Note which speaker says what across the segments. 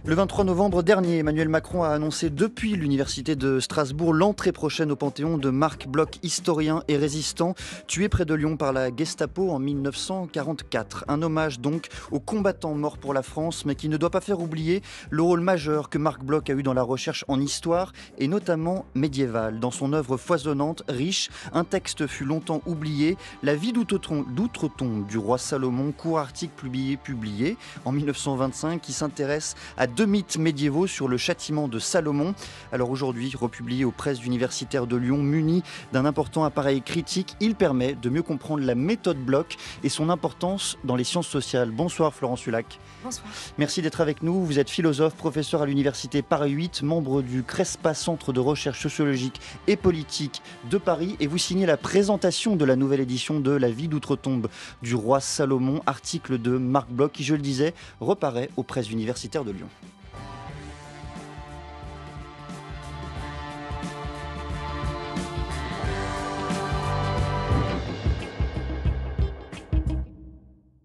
Speaker 1: Le 23 novembre dernier, Emmanuel Macron a annoncé depuis l'Université de Strasbourg l'entrée prochaine au Panthéon de Marc Bloch, historien et résistant, tué près de Lyon par la Gestapo en 1944. Un hommage donc aux combattants morts pour la France, mais qui ne doit pas faire oublier le rôle majeur que Marc Bloch a eu dans la recherche en histoire, et notamment médiévale. Dans son œuvre foisonnante, riche, un texte fut longtemps oublié, La vie d'outre-tombe du roi Salomon, court article publié en 1925 qui s'intéresse à 2 mythes médiévaux sur le châtiment de Salomon. Alors aujourd'hui, republié aux presses universitaires de Lyon, muni d'un important appareil critique, il permet de mieux comprendre la méthode Bloch et son importance dans les sciences sociales. Bonsoir Florence Hulac.
Speaker 2: Bonsoir.
Speaker 1: Merci d'être avec nous. Vous êtes philosophe, professeur à l'université Paris 8, membre du CRESPA, Centre de recherche sociologique et politique de Paris, et vous signez la présentation de la nouvelle édition de La vie d'outre-tombe du roi Salomon, article de Marc Bloch qui, je le disais, reparaît aux presses universitaires de Lyon.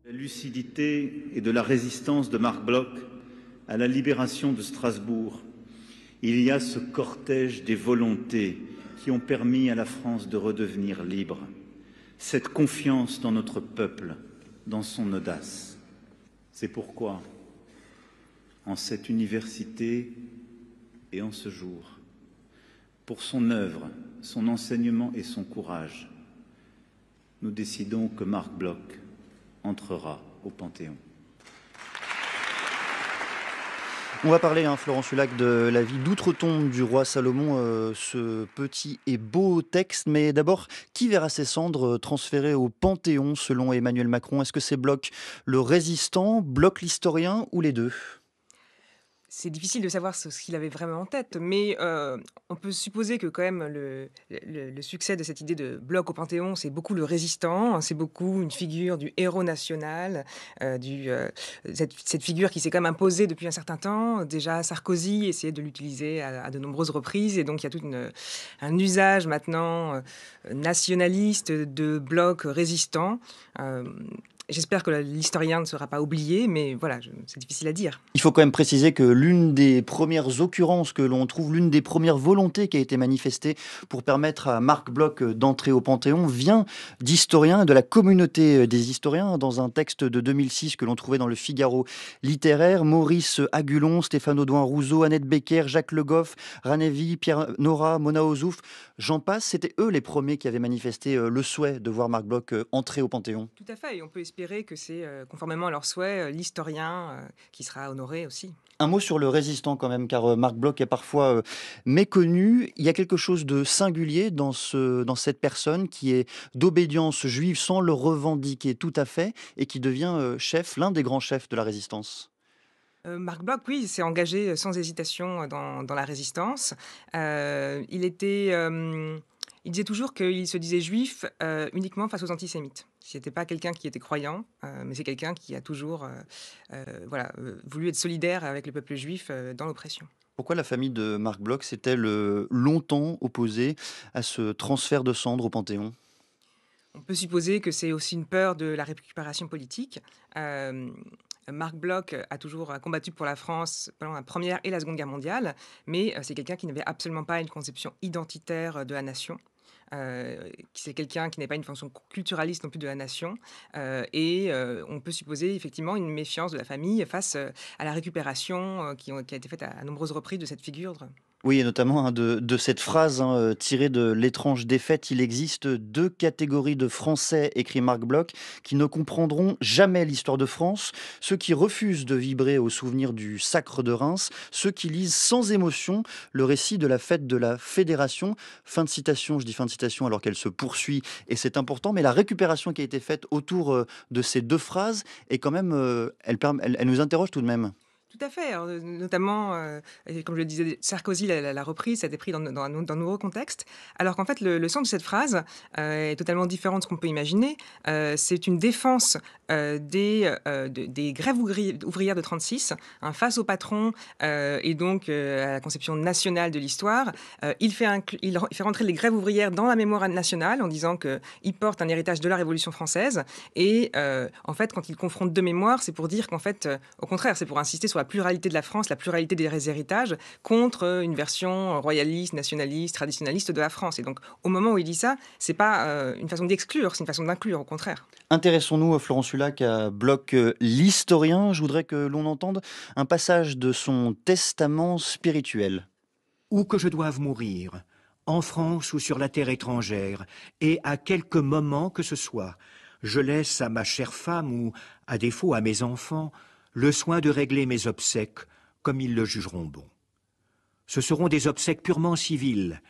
Speaker 3: La lucidité et de la résistance de Marc Bloch à la libération de Strasbourg, il y a ce cortège des volontés qui ont permis à la France de redevenir libre, cette confiance dans notre peuple, dans son audace. C'est pourquoi, en cette université et en ce jour, pour son œuvre, son enseignement et son courage, nous décidons que Marc Bloch entrera au Panthéon.
Speaker 1: On va parler, Florence Hulac, de La vie d'outre-tombe du roi Salomon, ce petit et beau texte. Mais d'abord, qui verra ses cendres transférées au Panthéon selon Emmanuel Macron? Est-ce que c'est Bloch le résistant, Bloch l'historien ou les deux?
Speaker 2: C'est difficile de savoir ce qu'il avait vraiment en tête, mais on peut supposer que quand même le succès de cette idée de Bloch au Panthéon, c'est beaucoup le résistant, c'est beaucoup une figure du héros national, cette figure qui s'est quand même imposée depuis un certain temps. Déjà, Sarkozy essayait de l'utiliser à de nombreuses reprises, et donc il y a tout un usage maintenant nationaliste de Bloch résistant. J'espère que l'historien ne sera pas oublié, mais voilà, c'est difficile à dire.
Speaker 1: Il faut quand même préciser que l'une des premières occurrences que l'on trouve, l'une des premières volontés qui a été manifestée pour permettre à Marc Bloch d'entrer au Panthéon vient d'historiens, de la communauté des historiens, dans un texte de 2006 que l'on trouvait dans le Figaro littéraire. Maurice Agulon, Stéphane Audouin-Rousseau, Annette Becker, Jacques Le Goff, Ranévy, Pierre Nora, Mona Ozouf, j'en passe. C'était eux les premiers qui avaient manifesté le souhait de voir Marc Bloch entrer au Panthéon.
Speaker 2: Tout à fait, et on peut espérer que c'est, conformément à leur souhait, l'historien qui sera honoré aussi.
Speaker 1: Un mot sur le résistant quand même, car Marc Bloch est parfois méconnu. Il y a quelque chose de singulier dans cette personne qui est d'obédience juive sans le revendiquer tout à fait et qui devient chef, l'un des grands chefs de la résistance.
Speaker 2: Marc Bloch, oui, s'est engagé sans hésitation dans la résistance. Il disait toujours qu'il se disait juif uniquement face aux antisémites. Ce n'était pas quelqu'un qui était croyant, mais c'est quelqu'un qui a toujours voulu être solidaire avec le peuple juif dans l'oppression.
Speaker 1: Pourquoi la famille de Marc Bloch s'est-elle longtemps opposée à ce transfert de cendres au Panthéon?
Speaker 2: On peut supposer que c'est aussi une peur de la récupération politique. Marc Bloch a toujours combattu pour la France pendant la Première et la Seconde Guerre mondiale, mais c'est quelqu'un qui n'avait absolument pas une conception identitaire de la nation. C'est quelqu'un qui n'a pas une fonction culturaliste non plus de la nation. On peut supposer effectivement une méfiance de la famille face à la récupération qui a été faite à nombreuses reprises de cette figure.
Speaker 1: Oui, et notamment de cette phrase tirée de L'étrange défaite. Il existe 2 catégories de Français, écrit Marc Bloch, qui ne comprendront jamais l'histoire de France. Ceux qui refusent de vibrer au souvenir du sacre de Reims, ceux qui lisent sans émotion le récit de la fête de la Fédération. Fin de citation, je dis fin de citation alors qu'elle se poursuit et c'est important, mais la récupération qui a été faite autour de ces 2 phrases est quand même, elle nous interroge tout de même.
Speaker 2: Tout à fait. Alors, notamment, comme je le disais, Sarkozy l'a reprise, ça a été pris dans un nouveau contexte. Alors qu'en fait, le sens de cette phrase est totalement différent de ce qu'on peut imaginer. C'est une défense des grèves ouvrières de 36 face au patron et donc à la conception nationale de l'histoire. Il fait rentrer les grèves ouvrières dans la mémoire nationale en disant qu'ils portent un héritage de la Révolution française. Et en fait, quand il confronte deux mémoires, c'est pour dire qu'en fait, au contraire, c'est pour insister sur la pluralité de la France, la pluralité des héritages, contre une version royaliste, nationaliste, traditionnaliste de la France. Et donc, au moment où il dit ça, c'est pas une façon d'exclure, c'est une façon d'inclure, au contraire.
Speaker 1: Intéressons-nous, Florence Hulac, à Bloch, l'historien. Je voudrais que l'on entende un passage de son testament spirituel.
Speaker 4: Où que je doive mourir, en France ou sur la terre étrangère, et à quelque moment que ce soit, je laisse à ma chère femme ou, à défaut, à mes enfants, le soin de régler mes obsèques comme ils le jugeront bon. Ce seront des obsèques purement civiles.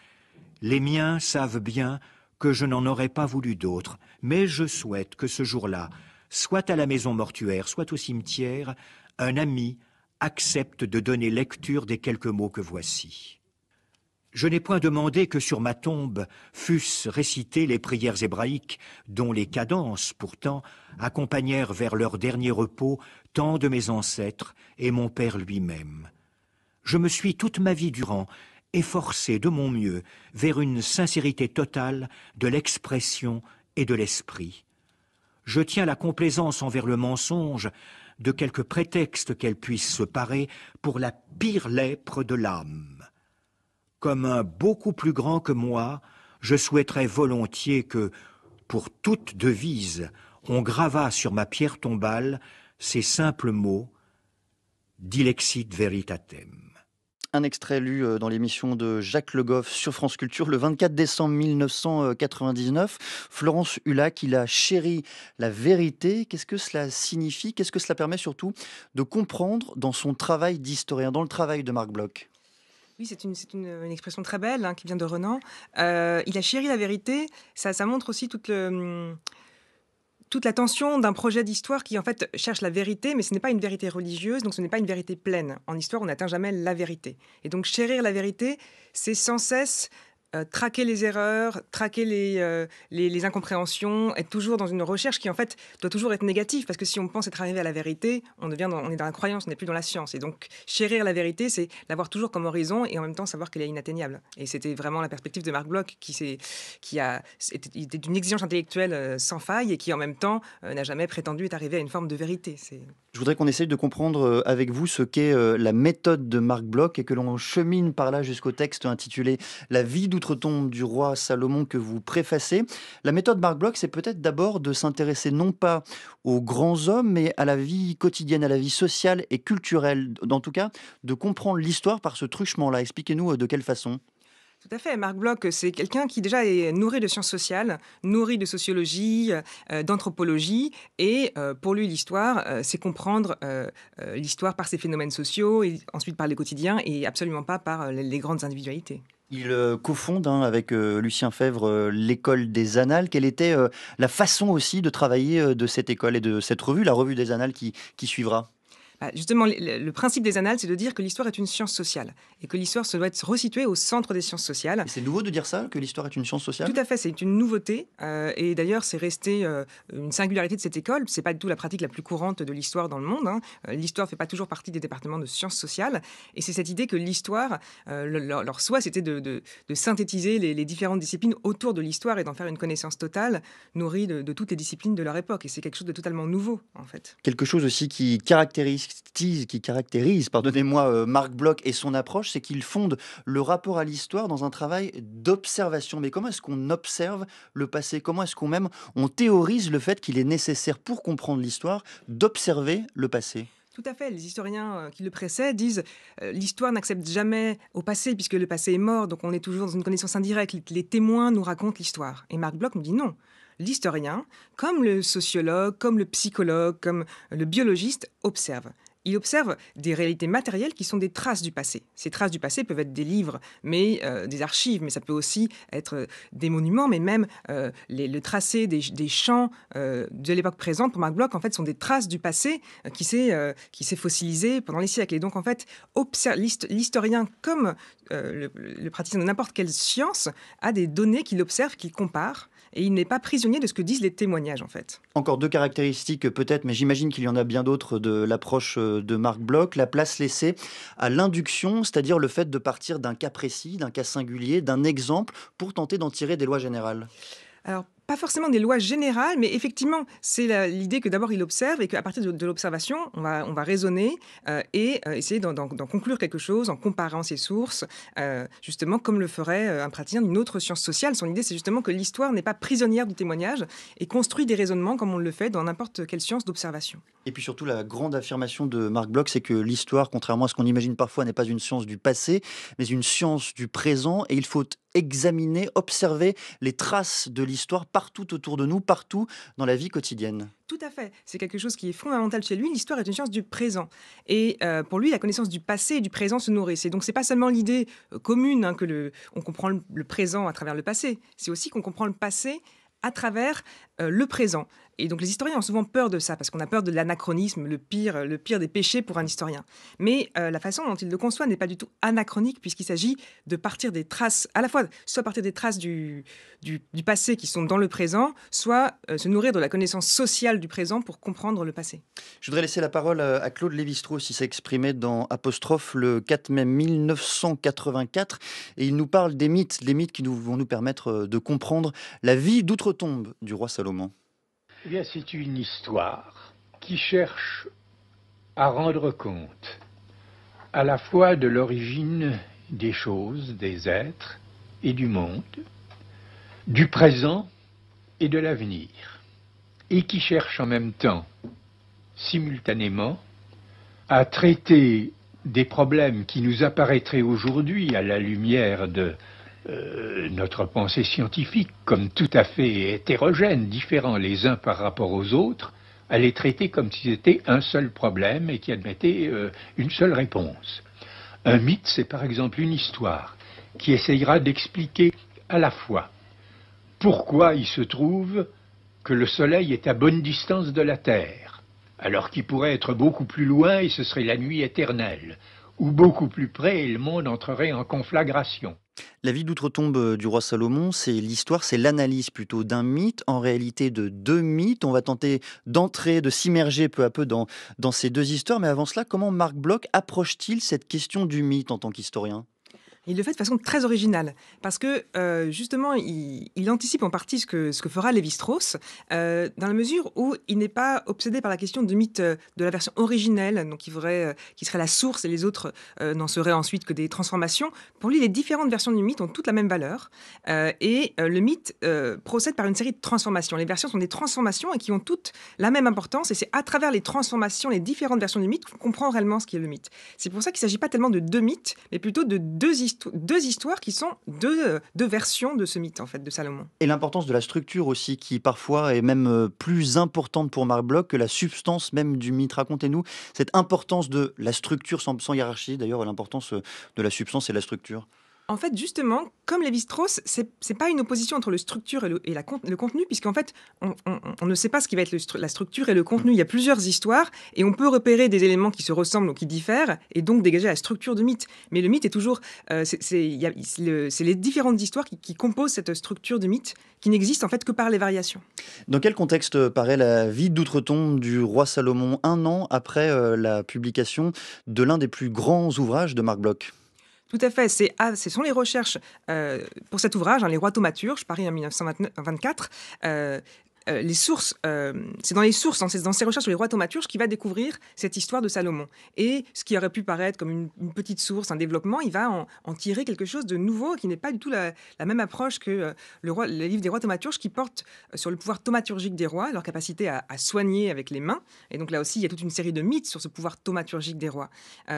Speaker 4: Les miens savent bien que je n'en aurais pas voulu d'autres, mais je souhaite que ce jour-là, soit à la maison mortuaire, soit au cimetière, un ami accepte de donner lecture des quelques mots que voici. Je n'ai point demandé que sur ma tombe fussent récitées les prières hébraïques, dont les cadences, pourtant, accompagnèrent vers leur dernier repos tant de mes ancêtres et mon père lui-même. Je me suis toute ma vie durant efforcé de mon mieux vers une sincérité totale de l'expression et de l'esprit. Je tiens la complaisance envers le mensonge de quelque prétexte qu'elle puisse se parer pour la pire lèpre de l'âme. Comme un beaucoup plus grand que moi, je souhaiterais volontiers que, pour toute devise, on gravât sur ma pierre tombale ces simples mots « Dilexit veritatem ».
Speaker 1: Un extrait lu dans l'émission de Jacques Le Goff sur France Culture le 24 décembre 1999. Florence Hulac, il a chéri la vérité. Qu'est-ce que cela signifie? Qu'est-ce que cela permet surtout de comprendre dans son travail d'historien, dans le travail de Marc Bloch?
Speaker 2: Oui, c'est une expression très belle qui vient de Renan. Il a chéri la vérité. Ça montre aussi toute la tension d'un projet d'histoire qui, en fait, cherche la vérité, mais ce n'est pas une vérité religieuse, donc ce n'est pas une vérité pleine. En histoire, on n'atteint jamais la vérité. Et donc, chérir la vérité, c'est sans cesse traquer les erreurs, traquer les incompréhensions, être toujours dans une recherche qui, en fait, doit toujours être négative, parce que si on pense être arrivé à la vérité, on est dans la croyance, on n'est plus dans la science. Et donc, chérir la vérité, c'est l'avoir toujours comme horizon et en même temps savoir qu'elle est inatteignable. Et c'était vraiment la perspective de Marc Bloch qui était d'une exigence intellectuelle sans faille et qui, en même temps, n'a jamais prétendu être arrivé à une forme de vérité.
Speaker 1: Je voudrais qu'on essaye de comprendre avec vous ce qu'est la méthode de Marc Bloch et que l'on chemine par là jusqu'au texte intitulé « La vie d'outre-tombe du roi Salomon » que vous préfacez. La méthode Marc Bloch, c'est peut-être d'abord de s'intéresser non pas aux grands hommes, mais à la vie quotidienne, à la vie sociale et culturelle. En tout cas, de comprendre l'histoire par ce truchement-là. Expliquez-nous de quelle façon.
Speaker 2: Tout à fait. Marc Bloch, c'est quelqu'un qui déjà est nourri de sciences sociales, nourri de sociologie, d'anthropologie. Et pour lui, l'histoire, c'est comprendre l'histoire par ses phénomènes sociaux, et ensuite par les quotidiens, et absolument pas par les grandes individualités.
Speaker 1: Il cofonde avec Lucien Febvre l'école des Annales. Quelle était la façon aussi de travailler de cette école et de cette revue, la revue des Annales qui suivra?
Speaker 2: Justement, le principe des annales, c'est de dire que l'histoire est une science sociale et que l'histoire se doit être resituée au centre des sciences sociales.
Speaker 1: Et c'est nouveau de dire ça, que l'histoire est une science sociale?
Speaker 2: Tout à fait, c'est une nouveauté. Et d'ailleurs, c'est resté une singularité de cette école. C'est pas du tout la pratique la plus courante de l'histoire dans le monde. L'histoire ne fait pas toujours partie des départements de sciences sociales. Et c'est cette idée que l'histoire, leur souhait, c'était de synthétiser les différentes disciplines autour de l'histoire et d'en faire une connaissance totale, nourrie de toutes les disciplines de leur époque. Et c'est quelque chose de totalement nouveau, en fait.
Speaker 1: Quelque chose aussi qui caractérise, pardonnez-moi, Marc Bloch et son approche, c'est qu'il fonde le rapport à l'histoire dans un travail d'observation. Mais comment est-ce qu'on observe le passé? Comment est-ce on théorise le fait qu'il est nécessaire pour comprendre l'histoire d'observer le passé?
Speaker 2: Tout à fait. Les historiens qui le précèdent disent l'histoire n'accepte jamais au passé puisque le passé est mort, donc on est toujours dans une connaissance indirecte. Les témoins nous racontent l'histoire. Et Marc Bloch nous dit non. L'historien, comme le sociologue, comme le psychologue, comme le biologiste, observe. Il observe des réalités matérielles qui sont des traces du passé. Ces traces du passé peuvent être des livres, mais des archives, mais ça peut aussi être des monuments, mais même le tracé des champs de l'époque présente. Pour Marc Bloch, en fait, sont des traces du passé qui s'est fossilisé pendant les siècles. Et donc, en fait, l'historien, comme le praticien de n'importe quelle science, a des données qu'il observe, qu'il compare. Et il n'est pas prisonnier de ce que disent les témoignages, en fait.
Speaker 1: Encore deux caractéristiques peut-être, mais j'imagine qu'il y en a bien d'autres de l'approche de Marc Bloch. La place laissée à l'induction, c'est-à-dire le fait de partir d'un cas précis, d'un cas singulier, d'un exemple, pour tenter d'en tirer des lois générales.
Speaker 2: Alors, pas forcément des lois générales, mais effectivement, c'est l'idée que d'abord il observe et qu'à partir de l'observation, on va raisonner et essayer d'en conclure quelque chose en comparant ses sources, justement comme le ferait un praticien d'une autre science sociale. Son idée, c'est justement que l'histoire n'est pas prisonnière du témoignage et construit des raisonnements comme on le fait dans n'importe quelle science d'observation.
Speaker 1: Et puis surtout, la grande affirmation de Marc Bloch, c'est que l'histoire, contrairement à ce qu'on imagine parfois, n'est pas une science du passé, mais une science du présent. Et il faut examiner, observer les traces de l'histoire partout autour de nous, partout dans la vie quotidienne.
Speaker 2: Tout à fait. C'est quelque chose qui est fondamental chez lui. L'histoire est une science du présent. Et pour lui, la connaissance du passé et du présent se nourrissent. Et donc, c'est pas seulement l'idée commune on comprend le présent à travers le passé. C'est aussi qu'on comprend le passé à travers le présent. Et donc les historiens ont souvent peur de ça, parce qu'on a peur de l'anachronisme, le pire des péchés pour un historien. Mais la façon dont il le conçoit n'est pas du tout anachronique, puisqu'il s'agit de partir des traces, à la fois soit partir des traces du passé qui sont dans le présent, soit se nourrir de la connaissance sociale du présent pour comprendre le passé.
Speaker 1: Je voudrais laisser la parole à Claude Lévi-Strauss. Il s'est exprimé dans Apostrophe le 4 mai 1984, et il nous parle des mythes qui vont nous permettre de comprendre la vie d'outre-tombe du roi Salomon.
Speaker 5: Eh bien, c'est une histoire qui cherche à rendre compte à la fois de l'origine des choses, des êtres et du monde, du présent et de l'avenir, et qui cherche en même temps, simultanément, à traiter des problèmes qui nous apparaîtraient aujourd'hui à la lumière de notre pensée scientifique comme tout à fait hétérogène, différents les uns par rapport aux autres, à les traiter comme si c'était un seul problème et qui admettait une seule réponse. Un mythe, c'est par exemple une histoire qui essayera d'expliquer à la fois pourquoi il se trouve que le Soleil est à bonne distance de la Terre, alors qu'il pourrait être beaucoup plus loin et ce serait la nuit éternelle, ou beaucoup plus près et le monde entrerait en conflagration.
Speaker 1: La vie d'outre-tombe du roi Salomon, c'est l'histoire, c'est l'analyse plutôt d'un mythe, en réalité de deux mythes. On va tenter d'entrer, de s'immerger peu à peu dans ces deux histoires. Mais avant cela, comment Marc Bloch approche-t-il cette question du mythe en tant qu'historien ?
Speaker 2: Il le fait de façon très originale, parce que justement, il anticipe en partie ce que fera Lévi-Strauss, dans la mesure où il n'est pas obsédé par la question du mythe de la version originelle, donc qui serait la source, et les autres n'en seraient ensuite que des transformations. Pour lui, les différentes versions du mythe ont toutes la même valeur, et le mythe procède par une série de transformations. Les versions sont des transformations et qui ont toutes la même importance, et c'est à travers les transformations, les différentes versions du mythe, qu'on comprend réellement ce qu'est le mythe. C'est pour ça qu'il ne s'agit pas tellement de deux mythes, mais plutôt de deux histoires qui sont deux versions de ce mythe, en fait, de Salomon.
Speaker 1: Et l'importance de la structure aussi, qui parfois est même plus importante pour Marc Bloch que la substance même du mythe. Racontez-nous cette importance de la structure, sans hiérarchie d'ailleurs, l'importance de la substance et la structure.
Speaker 2: En fait, justement, comme Lévi-Strauss, c'est pas une opposition entre le structure et le contenu, puisqu'en fait, on ne sait pas ce qui va être la structure et le contenu. Il y a plusieurs histoires, et on peut repérer des éléments qui se ressemblent ou qui diffèrent, et donc dégager la structure du mythe. Mais le mythe est toujours... c'est les différentes histoires qui composent cette structure du mythe, qui n'existe en fait que par les variations.
Speaker 1: Dans quel contexte paraît la vie d'outre-tombe du roi Salomon, un an après la publication de l'un des plus grands ouvrages de Marc Bloch ?
Speaker 2: Tout à fait, ce sont les recherches pour cet ouvrage, Les Rois Thaumaturges, paru en 1924. Les sources, c'est dans les sources, dans ces recherches sur les rois thaumaturges, qu'il va découvrir cette histoire de Salomon. Et ce qui aurait pu paraître comme une petite source, un développement, il va en tirer quelque chose de nouveau qui n'est pas du tout la même approche que le livre des rois thaumaturges, qui porte sur le pouvoir thaumaturgique des rois, leur capacité à soigner avec les mains. Et donc là aussi, il y a toute une série de mythes sur ce pouvoir thaumaturgique des rois.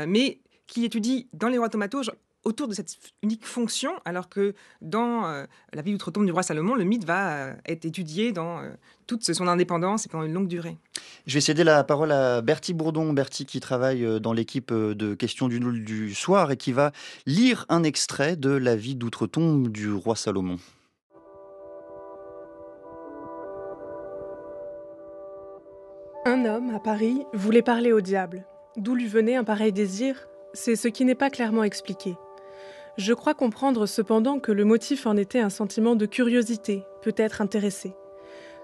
Speaker 2: Mais qui étudie dans les rois thaumaturges autour de cette unique fonction, alors que dans la vie d'outre-tombe du roi Salomon, le mythe va être étudié dans toute son indépendance et pendant une longue durée.
Speaker 1: Je vais céder la parole à Bertie Bourdon. Bertie qui travaille dans l'équipe de Questions du soir et qui va lire un extrait de la vie d'outre-tombe du roi Salomon.
Speaker 6: Un homme, à Paris, voulait parler au diable. D'où lui venait un pareil désir ? C'est ce qui n'est pas clairement expliqué. Je crois comprendre cependant que le motif en était un sentiment de curiosité, peut-être intéressé.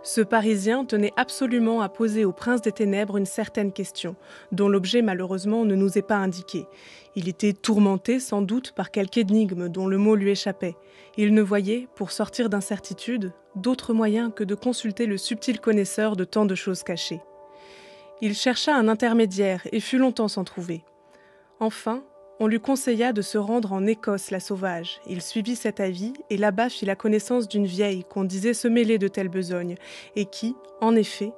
Speaker 6: Ce Parisien tenait absolument à poser au prince des ténèbres une certaine question, dont l'objet malheureusement ne nous est pas indiqué. Il était tourmenté sans doute par quelque énigme dont le mot lui échappait. Il ne voyait, pour sortir d'incertitude, d'autre moyen que de consulter le subtil connaisseur de tant de choses cachées. Il chercha un intermédiaire et fut longtemps sans trouver. Enfin, on lui conseilla de se rendre en Écosse la sauvage. Il suivit cet avis et là-bas fit la connaissance d'une vieille qu'on disait se mêler de telle besogne et qui, en effet,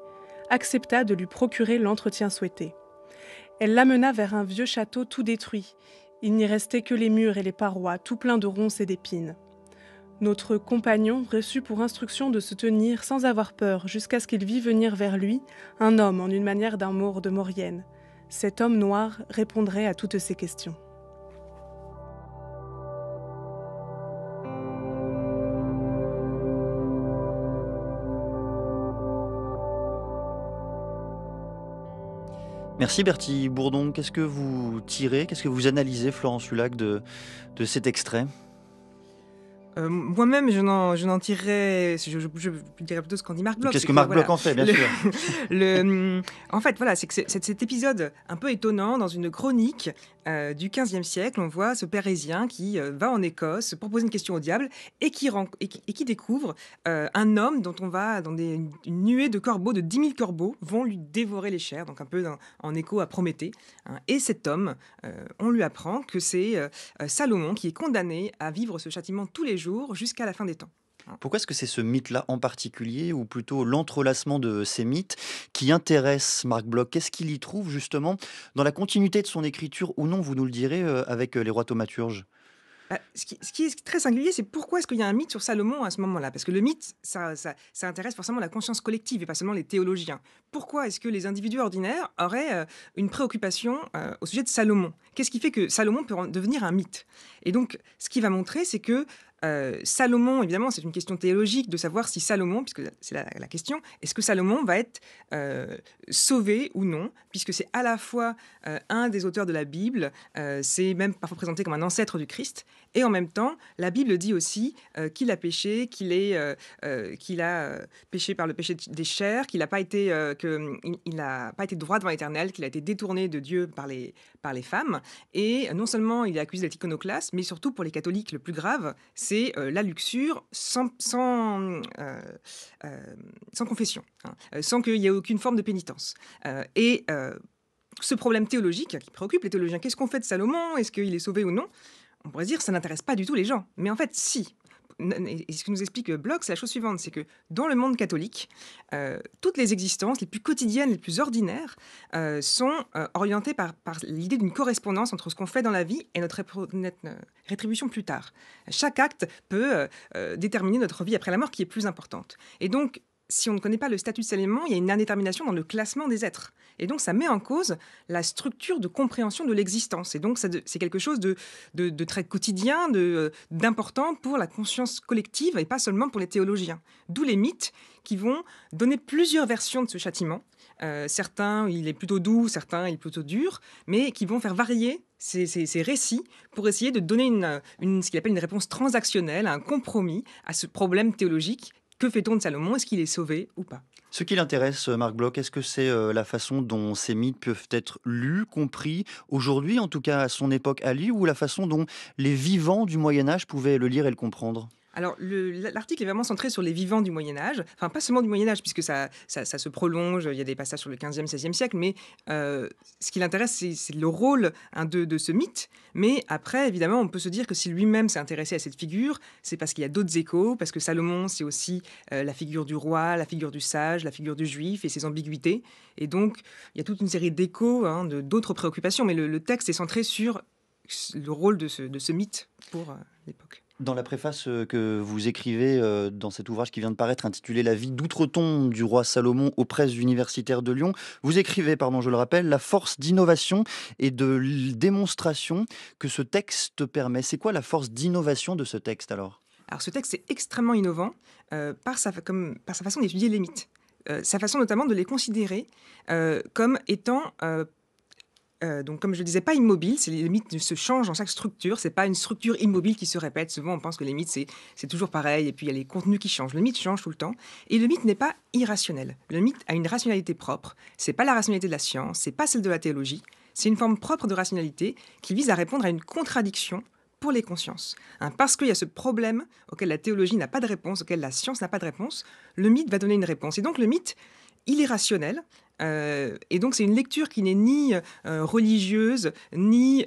Speaker 6: accepta de lui procurer l'entretien souhaité. Elle l'amena vers un vieux château tout détruit. Il n'y restait que les murs et les parois, tout pleins de ronces et d'épines. Notre compagnon reçut pour instruction de se tenir sans avoir peur jusqu'à ce qu'il vît venir vers lui un homme en une manière d'un Maure de Maurienne. Cet homme noir répondrait à toutes ces questions.
Speaker 1: Merci Bertie Bourdon. Qu'est-ce que vous tirez, qu'est-ce que vous analysez, Florence Hulac, de cet extrait ?
Speaker 2: Moi-même, je n'en tirerais, je dirais plutôt ce qu'en dit Marc Bloch.
Speaker 1: Qu'est-ce que Marc Bloch en fait, bien sûr.
Speaker 2: En fait, voilà, c'est que cet épisode un peu étonnant dans une chronique du XVe siècle. On voit ce Parisien qui va en Écosse pour poser une question au diable et qui découvre un homme dont une nuée de corbeaux, de 10 000 corbeaux, vont lui dévorer les chairs, donc un peu en écho à Prométhée. Hein. Et cet homme, on lui apprend que c'est Salomon qui est condamné à vivre ce châtiment tous les jours jusqu'à la fin des temps.
Speaker 1: Pourquoi est-ce que c'est ce mythe-là en particulier, ou plutôt l'entrelacement de ces mythes, qui intéresse Marc Bloch ? Qu'est-ce qu'il y trouve justement dans la continuité de son écriture, ou non, vous nous le direz, avec les rois thaumaturges ?
Speaker 2: Ce qui est très singulier, c'est pourquoi est-ce qu'il y a un mythe sur Salomon à ce moment-là ? Parce que le mythe, ça intéresse forcément la conscience collective et pas seulement les théologiens. Pourquoi est-ce que les individus ordinaires auraient une préoccupation au sujet de Salomon ? Qu'est-ce qui fait que Salomon peut devenir un mythe ? Et donc, ce qu'il va montrer, c'est que Salomon, évidemment, c'est une question théologique de savoir si Salomon, puisque c'est la question, est-ce que Salomon va être sauvé ou non, puisque c'est à la fois un des auteurs de la Bible, c'est même parfois présenté comme un ancêtre du Christ, et en même temps, la Bible dit aussi qu'il a péché, qu'il a péché par le péché des chairs, qu'il n'a pas été, il n'a pas été droit devant l'Éternel, qu'il a été détourné de Dieu par les femmes, et non seulement il est accusé d'être iconoclaste, mais surtout pour les catholiques, le plus grave, c'est la luxure sans confession, hein, sans qu'il y ait aucune forme de pénitence. Ce problème théologique qui préoccupe les théologiens, qu'est-ce qu'on fait de Salomon ? Est-ce qu'il est sauvé ou non ? On pourrait dire que ça n'intéresse pas du tout les gens. Mais en fait, si. Et ce que nous explique Bloch, c'est la chose suivante, c'est que dans le monde catholique, toutes les existences les plus quotidiennes, les plus ordinaires, sont orientées par l'idée d'une correspondance entre ce qu'on fait dans la vie et notre rétribution plus tard. Chaque acte peut déterminer notre vie après la mort qui est plus importante. Et donc, si on ne connaît pas le statut de Salomon, il y a une indétermination dans le classement des êtres. Et donc, ça met en cause la structure de compréhension de l'existence. Et donc, c'est quelque chose de très quotidien, d'important pour la conscience collective et pas seulement pour les théologiens. D'où les mythes qui vont donner plusieurs versions de ce châtiment. Certains, il est plutôt doux, certains, il est plutôt dur, mais qui vont faire varier ces récits pour essayer de donner ce qu'il appelle une réponse transactionnelle, un compromis à ce problème théologique. Que fait-on de Salomon ? Est-ce qu'il est sauvé ou pas ?
Speaker 1: Ce qui l'intéresse, Marc Bloch, est-ce que c'est la façon dont ces mythes peuvent être lus, compris, aujourd'hui, en tout cas à son époque à lui, ou la façon dont les vivants du Moyen-Âge pouvaient le lire et le comprendre ?
Speaker 2: Alors, l'article est vraiment centré sur les vivants du Moyen-Âge, enfin pas seulement du Moyen-Âge, puisque ça se prolonge, il y a des passages sur le 15e, 16e siècle, mais ce qui l'intéresse, c'est le rôle de ce mythe. Mais après, évidemment, on peut se dire que si lui-même s'est intéressé à cette figure, c'est parce qu'il y a d'autres échos, parce que Salomon, c'est aussi la figure du roi, la figure du sage, la figure du juif et ses ambiguïtés. Et donc, il y a toute une série d'échos, d'autres préoccupations, mais le texte est centré sur le rôle de ce mythe pour l'époque.
Speaker 1: Dans la préface que vous écrivez dans cet ouvrage qui vient de paraître intitulé « La vie d'outre-tombe du roi Salomon aux presses universitaires de Lyon », vous écrivez, je le rappelle, la force d'innovation et de démonstration que ce texte permet. C'est quoi la force d'innovation de ce texte alors ?
Speaker 2: Alors ce texte est extrêmement innovant par sa façon d'étudier les mythes. Sa façon notamment de les considérer comme étant donc comme je le disais, pas immobile. Les mythes se changent dans chaque structure. C'est pas une structure immobile qui se répète. Souvent, on pense que les mythes, c'est toujours pareil. Et puis, il y a les contenus qui changent. Le mythe change tout le temps. Et le mythe n'est pas irrationnel. Le mythe a une rationalité propre. C'est pas la rationalité de la science. C'est pas celle de la théologie. C'est une forme propre de rationalité qui vise à répondre à une contradiction pour les consciences. Parce qu'il y a ce problème auquel la théologie n'a pas de réponse, auquel la science n'a pas de réponse, le mythe va donner une réponse. Et donc, le mythe, il est rationnel. Et donc, c'est une lecture qui n'est ni religieuse, ni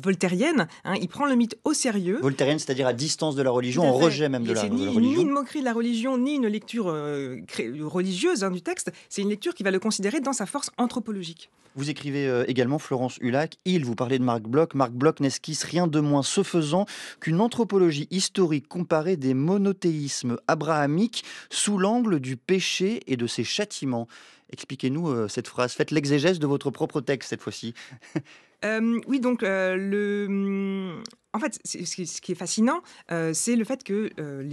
Speaker 2: voltairienne. Il prend le mythe au sérieux.
Speaker 1: Voltairienne, c'est-à-dire à distance de la religion, en rejet même de la religion.
Speaker 2: Ni une moquerie de la religion, ni une lecture religieuse du texte. C'est une lecture qui va le considérer dans sa force anthropologique.
Speaker 1: Vous écrivez également, Florence Hulac, vous parlez de Marc Bloch. Marc Bloch n'esquisse rien de moins, ce faisant, qu'une anthropologie historique comparée des monothéismes abrahamiques sous l'angle du péché et de ses châtiments. Expliquez-nous cette phrase. Faites l'exégèse de votre propre texte cette fois-ci.
Speaker 2: Oui, donc en fait, ce qui est fascinant, c'est le fait que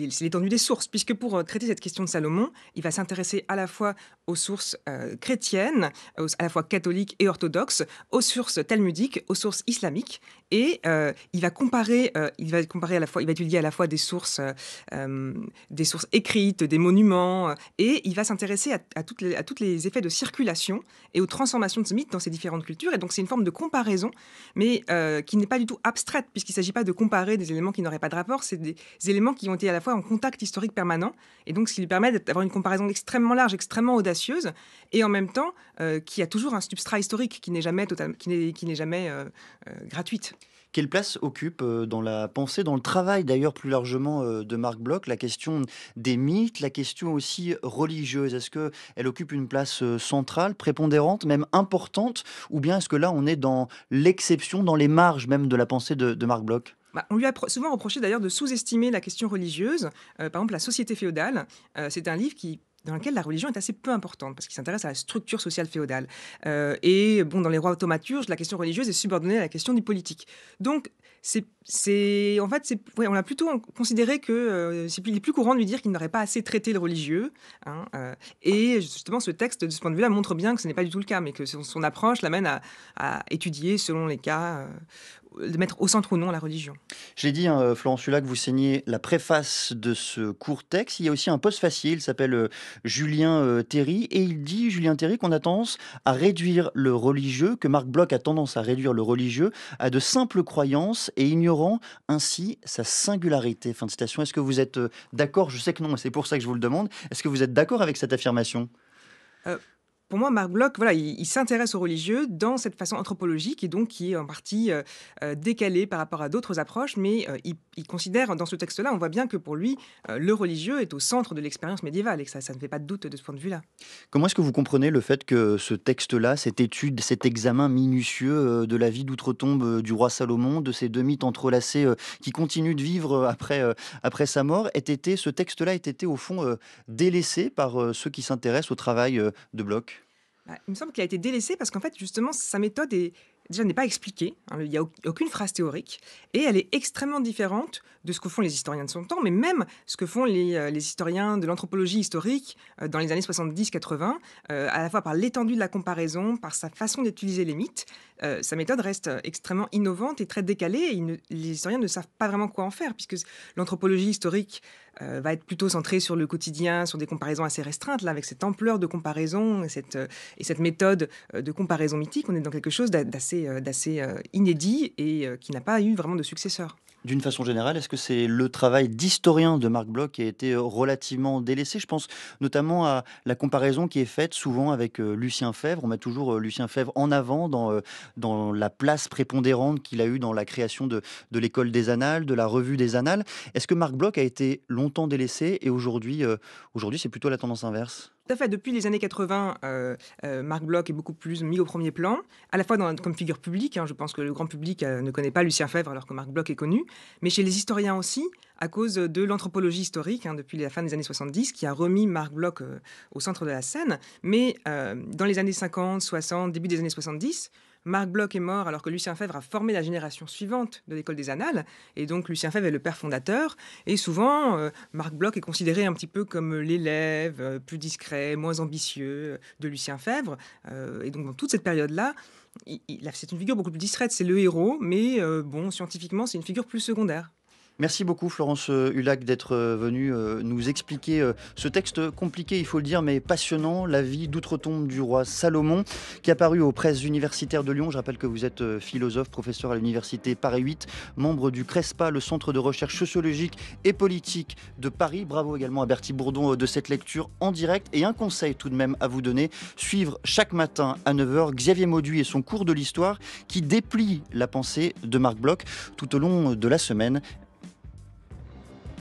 Speaker 2: c'est l'étendue des sources, puisque pour traiter cette question de Salomon, il va s'intéresser à la fois aux sources chrétiennes, à la fois catholiques et orthodoxes, aux sources talmudiques, aux sources islamiques, et il va comparer à la fois, il va étudier à la fois des sources écrites, des monuments, et il va s'intéresser à tous les effets de circulation et aux transformations de ce mythe dans ces différentes cultures. Et donc, c'est une forme de comparaison, mais qui n'est pas du tout abstraite, puisqu'il ne s'agit pas de comparer des éléments qui n'auraient pas de rapport, c'est des éléments qui ont été à la fois en contact historique permanent, et donc ce qui lui permet d'avoir une comparaison extrêmement large, extrêmement audacieuse, et en même temps qui a toujours un substrat historique qui n'est jamais gratuite.
Speaker 1: Quelle place occupe dans la pensée, dans le travail d'ailleurs plus largement de Marc Bloch, la question des mythes, la question aussi religieuse? Est-ce qu'elle occupe une place centrale, prépondérante, même importante, ou bien est-ce que là on est dans l'exception, dans les marges même de la pensée de Marc Bloch?
Speaker 2: On lui a souvent reproché d'ailleurs de sous-estimer la question religieuse. Par exemple, La Société féodale, c'est un livre dans lequel la religion est assez peu importante, parce qu'il s'intéresse à la structure sociale féodale. Et dans les rois thaumaturges, la question religieuse est subordonnée à la question du politique. Donc, on a plutôt considéré que il est plus courant de lui dire qu'il n'aurait pas assez traité le religieux. Et justement, ce texte, de ce point de vue-là, montre bien que ce n'est pas du tout le cas, mais que son approche l'amène à étudier, selon les cas, de mettre au centre ou non la religion.
Speaker 1: Je l'ai dit, Florence Hulac, vous signez la préface de ce court texte. Il y a aussi un postfacier, il s'appelle Julien Théry, et il dit, Julien Théry, qu'on a tendance à réduire le religieux, que Marc Bloch a tendance à réduire le religieux à de simples croyances et ignorant ainsi sa singularité. Fin de citation. Est-ce que vous êtes d'accord? Je sais que non, c'est pour ça que je vous le demande. Est-ce que vous êtes d'accord avec cette affirmation?
Speaker 2: Pour moi, Marc Bloch, il s'intéresse aux religieux dans cette façon anthropologique et donc qui est en partie décalée par rapport à d'autres approches, mais il considère dans ce texte-là, on voit bien que pour lui, le religieux est au centre de l'expérience médiévale et que ça ne fait pas de doute de ce point de vue-là.
Speaker 1: Comment est-ce que vous comprenez le fait que ce texte-là, cette étude, cet examen minutieux de la vie d'outre-tombe du roi Salomon, de ces deux mythes entrelacés qui continuent de vivre après sa mort, ce texte-là ait été au fond délaissé par ceux qui s'intéressent au travail de Bloch?
Speaker 2: Il me semble qu'il a été délaissé parce qu'en fait, justement, sa méthode déjà n'est pas expliquée. Il n'y a aucune phrase théorique. Et elle est extrêmement différente de ce que font les historiens de son temps, mais même ce que font les historiens de l'anthropologie historique dans les années 70-80, à la fois par l'étendue de la comparaison, par sa façon d'utiliser les mythes. Sa méthode reste extrêmement innovante et très décalée. Et les historiens ne savent pas vraiment quoi en faire, puisque l'anthropologie historique va être plutôt centrée sur le quotidien, sur des comparaisons assez restreintes. Là, avec cette ampleur de comparaison et cette méthode de comparaison mythique, on est dans quelque chose d'assez inédit et qui n'a pas eu vraiment de successeur.
Speaker 1: D'une façon générale, est-ce que c'est le travail d'historien de Marc Bloch qui a été relativement délaissé? Je pense notamment à la comparaison qui est faite souvent avec Lucien Febvre. On met toujours Lucien Febvre en avant dans la place prépondérante qu'il a eue dans la création de l'école des Annales, de la revue des Annales. Est-ce que Marc Bloch a été longtemps délaissé et aujourd'hui c'est plutôt la tendance inverse?
Speaker 2: Tout à fait. Depuis les années 80, Marc Bloch est beaucoup plus mis au premier plan, à la fois comme figure publique. Je pense que le grand public ne connaît pas Lucien Febvre alors que Marc Bloch est connu, mais chez les historiens aussi, à cause de l'anthropologie historique, depuis la fin des années 70, qui a remis Marc Bloch au centre de la scène. Mais dans les années 50, 60, début des années 70, Marc Bloch est mort alors que Lucien Febvre a formé la génération suivante de l'école des Annales, et donc Lucien Febvre est le père fondateur, et souvent Marc Bloch est considéré un petit peu comme l'élève plus discret, moins ambitieux de Lucien Febvre, et donc dans toute cette période-là, c'est une figure beaucoup plus distraite, c'est le héros, mais scientifiquement c'est une figure plus secondaire.
Speaker 1: Merci beaucoup Florence Hulac d'être venue nous expliquer ce texte compliqué, il faut le dire, mais passionnant, La vie d'outre-tombe du roi Salomon, qui est apparu aux presses universitaires de Lyon. Je rappelle que vous êtes philosophe, professeur à l'université Paris 8, membre du CRESPA, le centre de recherche sociologique et politique de Paris. Bravo également à Bertie Bourdon de cette lecture en direct. Et un conseil tout de même à vous donner, suivre chaque matin à 9h Xavier Mauduit et son cours de l'histoire qui déplie la pensée de Marc Bloch tout au long de la semaine.